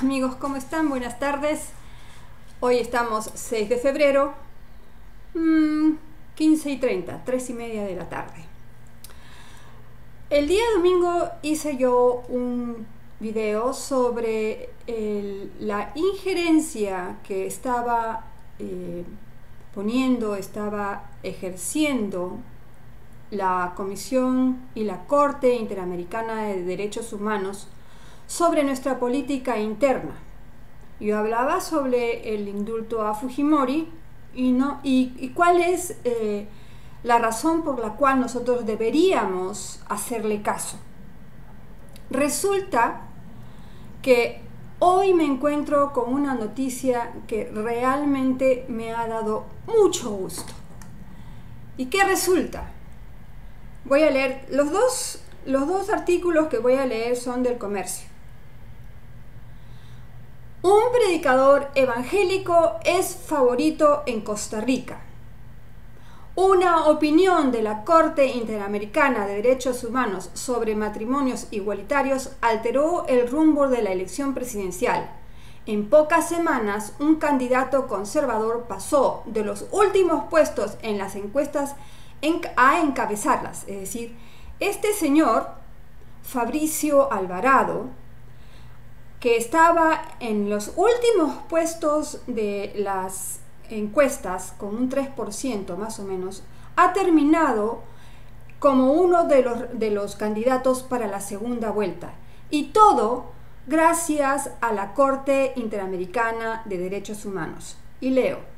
Amigos, ¿cómo están? Buenas tardes. Hoy estamos 6 de febrero, 15:30, 3:30 de la tarde. El día domingo hice yo un video sobre la injerencia que estaba estaba ejerciendo la Comisión y la Corte Interamericana de Derechos Humanos sobre nuestra política interna. Yo hablaba sobre el indulto a Fujimori y cuál es la razón por la cual nosotros deberíamos hacerle caso. Resulta que hoy me encuentro con una noticia que realmente me ha dado mucho gusto. ¿Y qué resulta? Voy a leer los dos artículos que voy a leer son del Comercio. Un predicador evangélico es favorito en Costa Rica. Una opinión de la Corte Interamericana de Derechos Humanos sobre matrimonios igualitarios alteró el rumbo de la elección presidencial. En pocas semanas, un candidato conservador pasó de los últimos puestos en las encuestas a encabezarlas. Es decir, este señor, Fabricio Alvarado, que estaba en los últimos puestos de las encuestas con un 3% más o menos, ha terminado como uno de los candidatos para la segunda vuelta. Y todo gracias a la Corte Interamericana de Derechos Humanos. Y leo.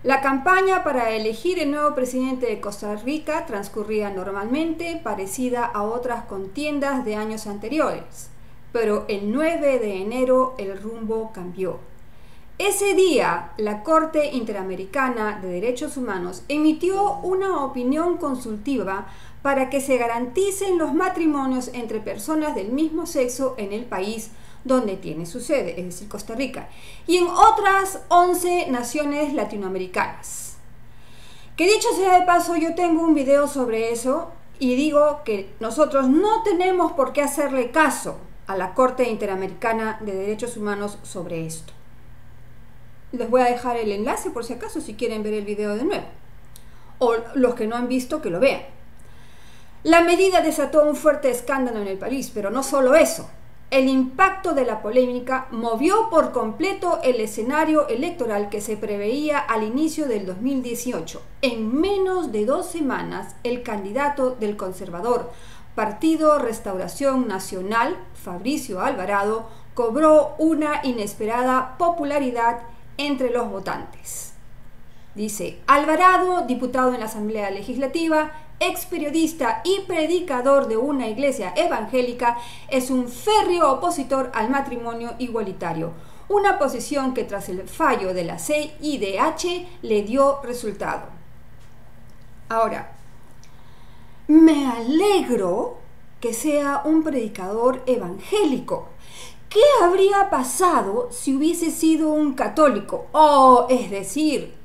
La campaña para elegir el nuevo presidente de Costa Rica transcurría normalmente, parecida a otras contiendas de años anteriores, pero el 9 de enero el rumbo cambió. Ese día, la Corte Interamericana de Derechos Humanos emitió una opinión consultiva para que se garanticen los matrimonios entre personas del mismo sexo en el país donde tiene su sede, es decir, Costa Rica, y en otras 11 naciones latinoamericanas. Que dicho sea de paso, yo tengo un video sobre eso y digo que nosotros no tenemos por qué hacerle caso a la Corte Interamericana de Derechos Humanos sobre esto. Les voy a dejar el enlace por si acaso si quieren ver el video de nuevo, o los que no han visto que lo vean. La medida desató un fuerte escándalo en el país, pero no solo eso. El impacto de la polémica movió por completo el escenario electoral que se preveía al inicio del 2018. En menos de 2 semanas, el candidato del conservador Partido Restauración Nacional, Fabricio Alvarado, cobró una inesperada popularidad entre los votantes. Dice, Alvarado, diputado en la Asamblea Legislativa, ex periodista y predicador de una iglesia evangélica, es un férreo opositor al matrimonio igualitario, una posición que tras el fallo de la CIDH le dio resultado. Ahora, me alegro que sea un predicador evangélico. ¿Qué habría pasado si hubiese sido un católico? Es decir,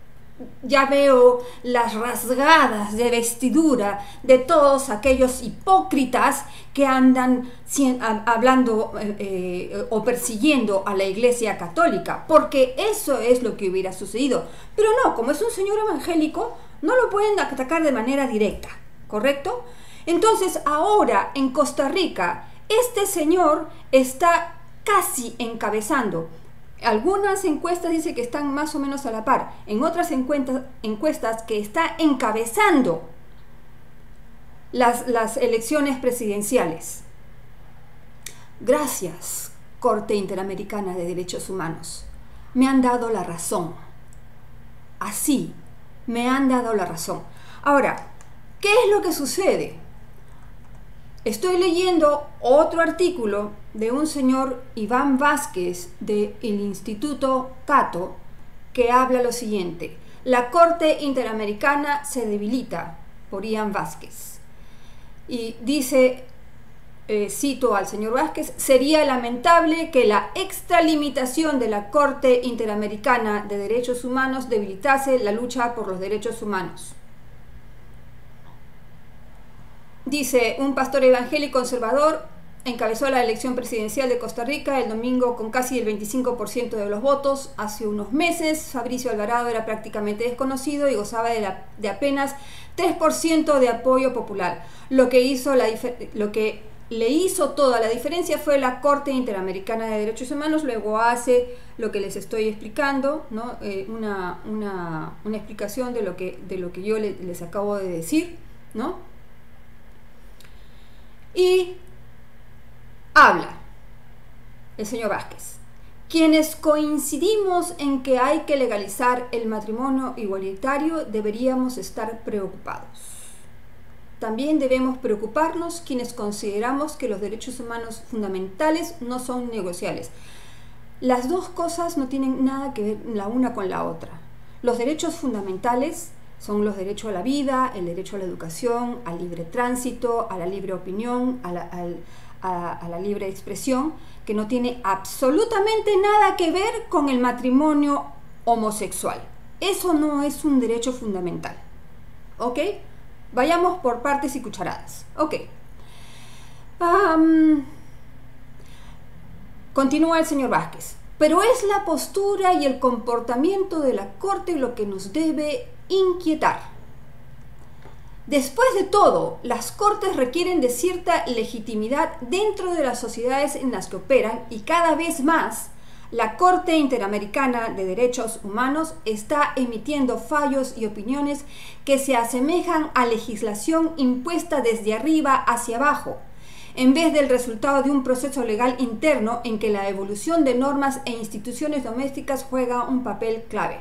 ya veo las rasgadas de vestidura de todos aquellos hipócritas que andan hablando o persiguiendo a la Iglesia Católica, porque eso es lo que hubiera sucedido. Pero no, como es un señor evangélico, no lo pueden atacar de manera directa, ¿correcto? Entonces ahora en Costa Rica, este señor está casi encabezando. Algunas encuestas dicen que están más o menos a la par, en otras encuestas que está encabezando las elecciones presidenciales. Gracias, Corte Interamericana de Derechos Humanos. Me han dado la razón. Así, me han dado la razón. Ahora, ¿qué es lo que sucede? Estoy leyendo otro artículo de un señor Iván Vázquez del Instituto Cato que habla lo siguiente. La Corte Interamericana se debilita, por Iván Vázquez. Y dice, cito al señor Vázquez, sería lamentable que la extralimitación de la Corte Interamericana de Derechos Humanos debilitase la lucha por los derechos humanos. Dice, un pastor evangélico conservador encabezó la elección presidencial de Costa Rica el domingo con casi el 25% de los votos. Hace unos meses, Fabricio Alvarado era prácticamente desconocido y gozaba de apenas 3% de apoyo popular. Lo que le hizo toda la diferencia fue la Corte Interamericana de Derechos Humanos. Luego hace lo que les estoy explicando, ¿no? Una explicación de lo que yo les acabo de decir, ¿no? Y habla el señor Vázquez. Quienes coincidimos en que hay que legalizar el matrimonio igualitario deberíamos estar preocupados. También debemos preocuparnos quienes consideramos que los derechos humanos fundamentales no son negociables. Las dos cosas no tienen nada que ver la una con la otra. Los derechos fundamentales son los derechos a la vida, el derecho a la educación, al libre tránsito, a la libre opinión, a la libre expresión, que no tiene absolutamente nada que ver con el matrimonio homosexual. Eso no es un derecho fundamental. ¿Ok? Vayamos por partes y cucharadas. Ok. Continúa el señor Vázquez. Pero es la postura y el comportamiento de la Corte lo que nos debe inquietar. Después de todo, las Cortes requieren de cierta legitimidad dentro de las sociedades en las que operan y cada vez más la Corte Interamericana de Derechos Humanos está emitiendo fallos y opiniones que se asemejan a legislación impuesta desde arriba hacia abajo, en vez del resultado de un proceso legal interno en que la evolución de normas e instituciones domésticas juega un papel clave.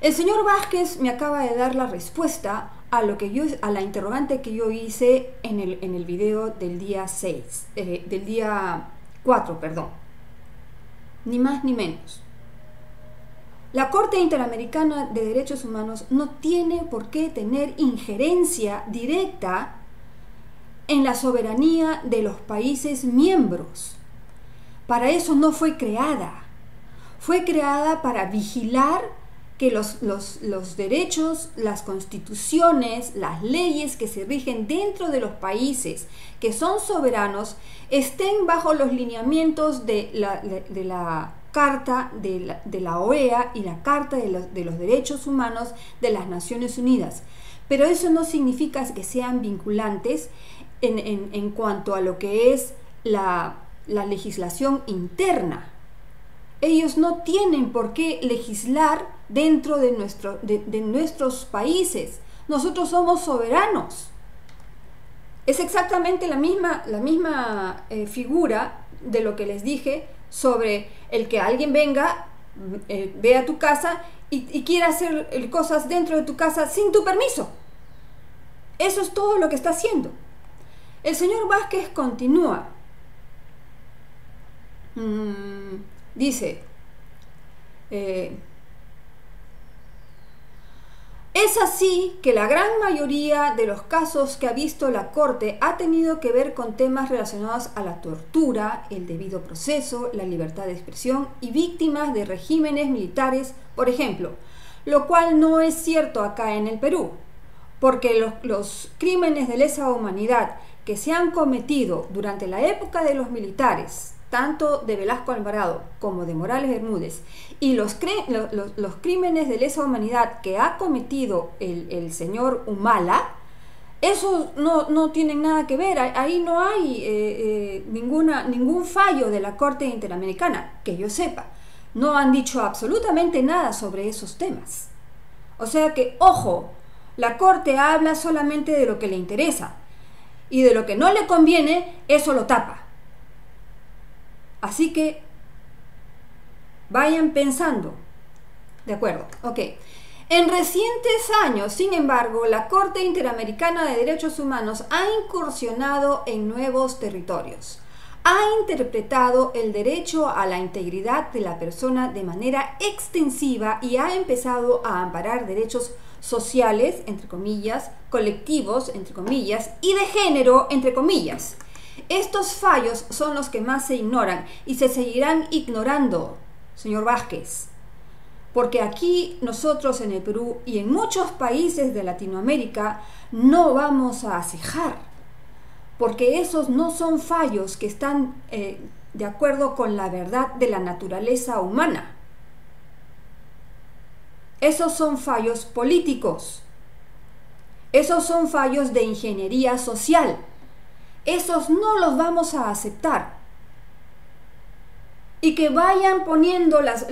El señor Vázquez me acaba de dar la respuesta a la interrogante que yo hice en el video del día 4, perdón. Ni más ni menos. La Corte Interamericana de Derechos Humanos no tiene por qué tener injerencia directa en la soberanía de los países miembros. Para eso no fue creada. Fue creada para vigilar que los derechos, las constituciones, las leyes que se rigen dentro de los países que son soberanos estén bajo los lineamientos de la Carta de la OEA y la Carta de los Derechos Humanos de las Naciones Unidas. Pero eso no significa que sean vinculantes en cuanto a lo que es la legislación interna. Ellos no tienen por qué legislar dentro de nuestros países. Nosotros somos soberanos. Es exactamente la misma figura de lo que les dije sobre el que alguien venga, vea tu casa y quiera hacer cosas dentro de tu casa sin tu permiso. Eso es todo lo que está haciendo. El señor Vázquez continúa. Dice, es así que la gran mayoría de los casos que ha visto la Corte ha tenido que ver con temas relacionados a la tortura, el debido proceso, la libertad de expresión y víctimas de regímenes militares, por ejemplo, lo cual no es cierto acá en el Perú, porque los crímenes de lesa humanidad que se han cometido durante la época de los militares, tanto de Velasco Alvarado como de Morales Bermúdez, y los crímenes de lesa humanidad que ha cometido el señor Humala, esos no tienen nada que ver. Ahí no hay ningún fallo de la Corte Interamericana, que yo sepa. No han dicho absolutamente nada sobre esos temas. O sea que, ojo, la Corte habla solamente de lo que le interesa, y de lo que no le conviene, eso lo tapa. Así que vayan pensando. ¿De acuerdo? Ok. En recientes años, sin embargo, la Corte Interamericana de Derechos Humanos ha incursionado en nuevos territorios. Ha interpretado el derecho a la integridad de la persona de manera extensiva y ha empezado a amparar derechos sociales, entre comillas, colectivos, entre comillas, y de género, entre comillas. Estos fallos son los que más se ignoran y se seguirán ignorando, señor Vázquez, porque aquí nosotros en el Perú y en muchos países de Latinoamérica no vamos a cejar. porque esos no son fallos que están de acuerdo con la verdad de la naturaleza humana. Esos son fallos políticos. Esos son fallos de ingeniería social. Esos no los vamos a aceptar. Y que vayan poniendo las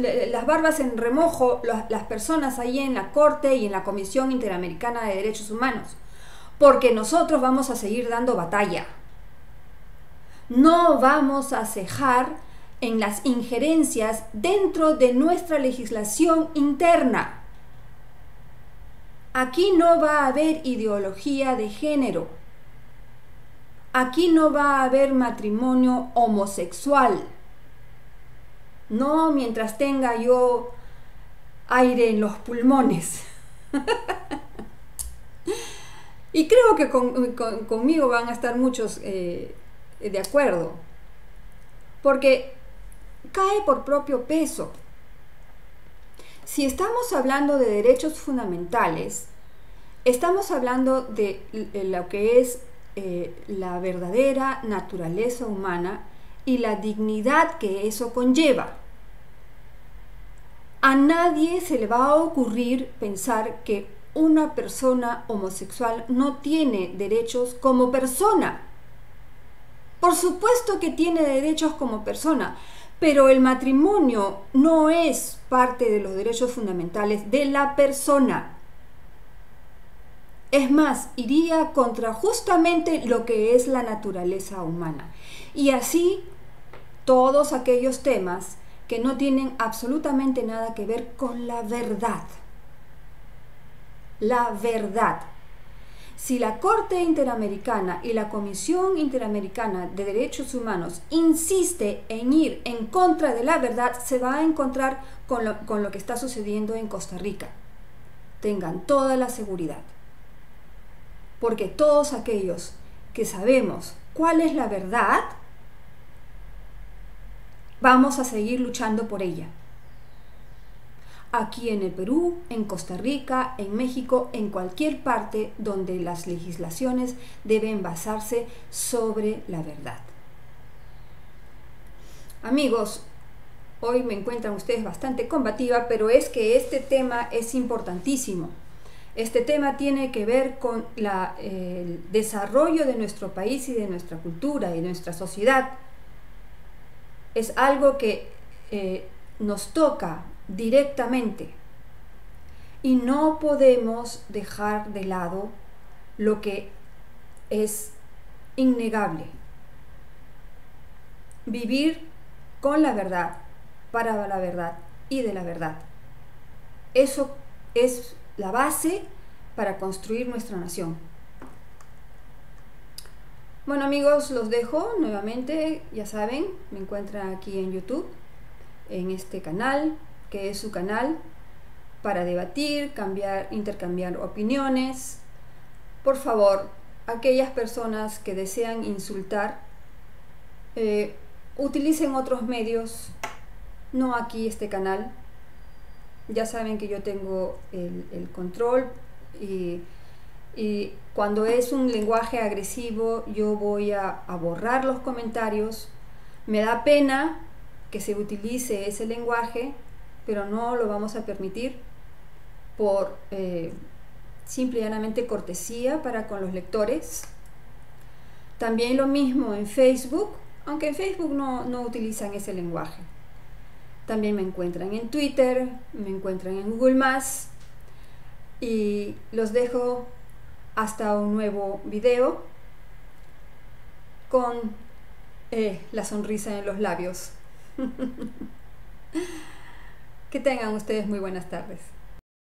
barbas en remojo las personas ahí en la Corte y en la Comisión Interamericana de Derechos Humanos, porque nosotros vamos a seguir dando batalla. No vamos a cejar en las injerencias dentro de nuestra legislación interna. Aquí no va a haber ideología de género. Aquí no va a haber matrimonio homosexual. No mientras tenga yo aire en los pulmones. Y creo que conmigo van a estar muchos de acuerdo. Porque cae por propio peso. Si estamos hablando de derechos fundamentales, estamos hablando de lo que es la verdadera naturaleza humana y la dignidad que eso conlleva. A nadie se le va a ocurrir pensar que una persona homosexual no tiene derechos como persona. Por supuesto que tiene derechos como persona, pero el matrimonio no es parte de los derechos fundamentales de la persona. Es más, iría contra justamente lo que es la naturaleza humana. Y así todos aquellos temas que no tienen absolutamente nada que ver con la verdad. La verdad. Si la Corte Interamericana y la Comisión Interamericana de Derechos Humanos insiste en ir en contra de la verdad, se va a encontrar con lo que está sucediendo en Costa Rica. Tengan toda la seguridad. Porque todos aquellos que sabemos cuál es la verdad, vamos a seguir luchando por ella. Aquí en el Perú, en Costa Rica, en México, en cualquier parte donde las legislaciones deben basarse sobre la verdad. Amigos, hoy me encuentran ustedes bastante combativa, pero es que este tema es importantísimo. Este tema tiene que ver con el desarrollo de nuestro país y de nuestra cultura y de nuestra sociedad. Es algo que nos toca directamente y no podemos dejar de lado lo que es innegable. Vivir con la verdad, para la verdad y de la verdad. Eso es la base para construir nuestra nación. Bueno amigos, los dejo nuevamente, ya saben, me encuentran aquí en YouTube, en este canal, que es su canal para debatir, intercambiar opiniones. Por favor, aquellas personas que desean insultar, utilicen otros medios, no aquí este canal. Ya saben que yo tengo el control y cuando es un lenguaje agresivo yo voy a borrar los comentarios. Me da pena que se utilice ese lenguaje, pero no lo vamos a permitir por simple y llanamente cortesía para con los lectores. También lo mismo en Facebook, aunque en Facebook no utilizan ese lenguaje. También me encuentran en Twitter, me encuentran en Google+, y los dejo hasta un nuevo video con la sonrisa en los labios. Que tengan ustedes muy buenas tardes.